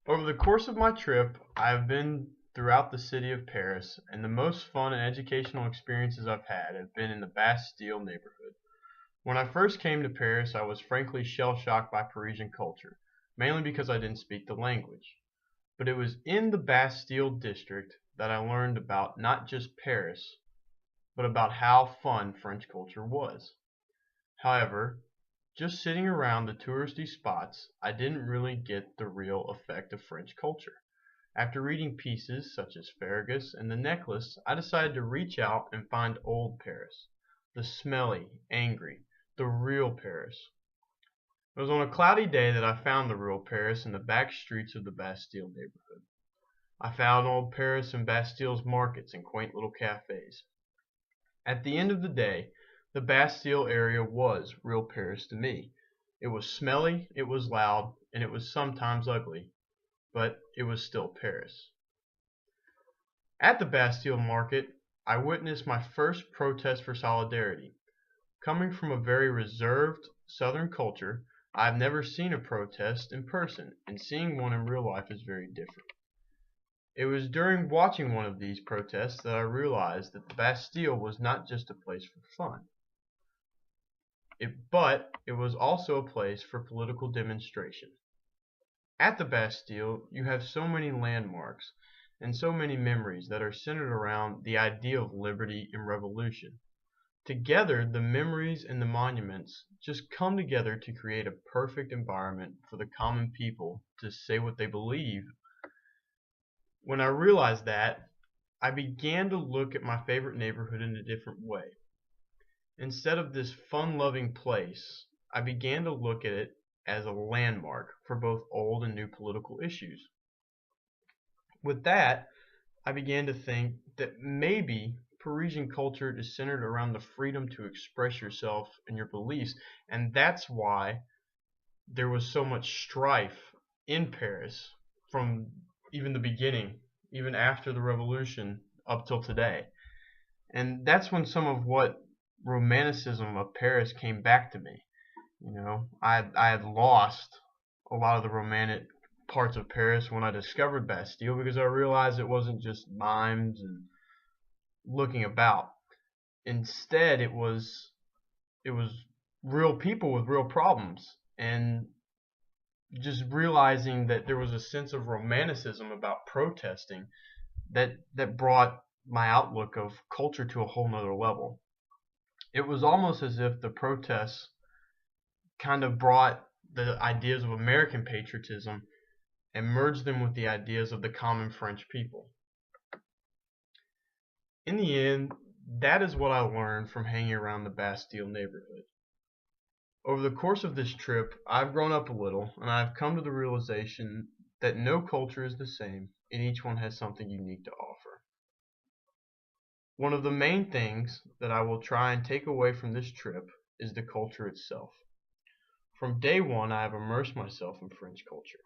Over the course of my trip, I have been throughout the city of Paris, and the most fun and educational experiences I've had have been in the Bastille neighborhood. When I first came to Paris, I was frankly shell-shocked by Parisian culture, mainly because I didn't speak the language. But it was in the Bastille district that I learned about not just Paris, but about how fun French culture was. However, just sitting around the touristy spots, I didn't really get the real effect of French culture. After reading pieces such as Ferragus and The Necklace, I decided to reach out and find old Paris, the smelly, angry, the real Paris. It was on a cloudy day that I found the real Paris in the back streets of the Bastille neighborhood. I found old Paris in Bastille's markets and quaint little cafes. At the end of the day, the Bastille area was real Paris to me. It was smelly, it was loud, and it was sometimes ugly, but it was still Paris. At the Bastille market, I witnessed my first protest for solidarity. Coming from a very reserved Southern culture, I have never seen a protest in person, and seeing one in real life is very different. It was during watching one of these protests that I realized that the Bastille was not just a place for fun, but it was also a place for political demonstration. At the Bastille, you have so many landmarks and so many memories that are centered around the idea of liberty and revolution. Together, the memories and the monuments just come together to create a perfect environment for the common people to say what they believe. When I realized that, I began to look at my favorite neighborhood in a different way. Instead of this fun-loving place, I began to look at it as a landmark for both old and new political issues. With that, I began to think that maybe Parisian culture is centered around the freedom to express yourself and your beliefs, and that's why there was so much strife in Paris from even the beginning, even after the revolution up till today. And that's when some of what romanticism of Paris came back to me. I had lost a lot of the romantic parts of Paris when I discovered Bastille because I realized it wasn't just mimes and looking about. Instead, it was real people with real problems, and just realizing that there was a sense of romanticism about protesting that brought my outlook of culture to a whole nother level. It was almost as if the protests kind of brought the ideas of American patriotism and merged them with the ideas of the common French people. In the end, that is what I learned from hanging around the Bastille neighborhood. Over the course of this trip, I've grown up a little, and I've come to the realization that no culture is the same, and each one has something unique to offer. One of the main things that I will try and take away from this trip is the culture itself. From day one, I have immersed myself in French culture.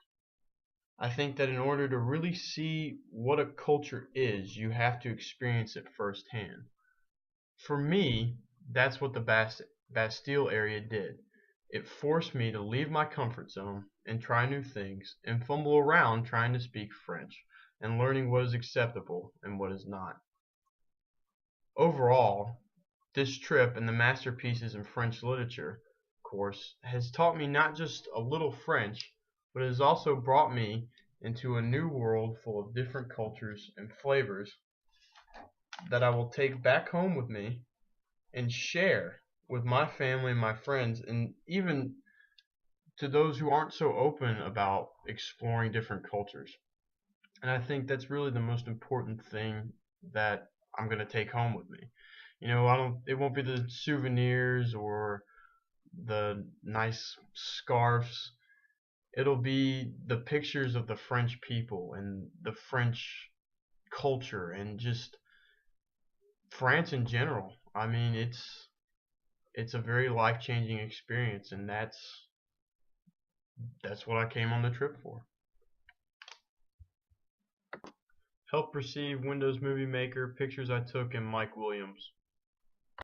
I think that in order to really see what a culture is, you have to experience it firsthand. For me, that's what the Bastille area did. It forced me to leave my comfort zone and try new things and fumble around trying to speak French and learning what is acceptable and what is not. Overall, this trip and the masterpieces in French literature course has taught me not just a little French, but it has also brought me into a new world full of different cultures and flavors that I will take back home with me and share with my family and my friends, and even to those who aren't so open about exploring different cultures. And I think that's really the most important thing that I'm going to take home with me. It won't be the souvenirs or the nice scarves. It'll be the pictures of the French people and the French culture and just France in general. I mean, it's a very life-changing experience, and that's what I came on the trip for. Help receive Windows Movie Maker, pictures I took, and Mike Williams.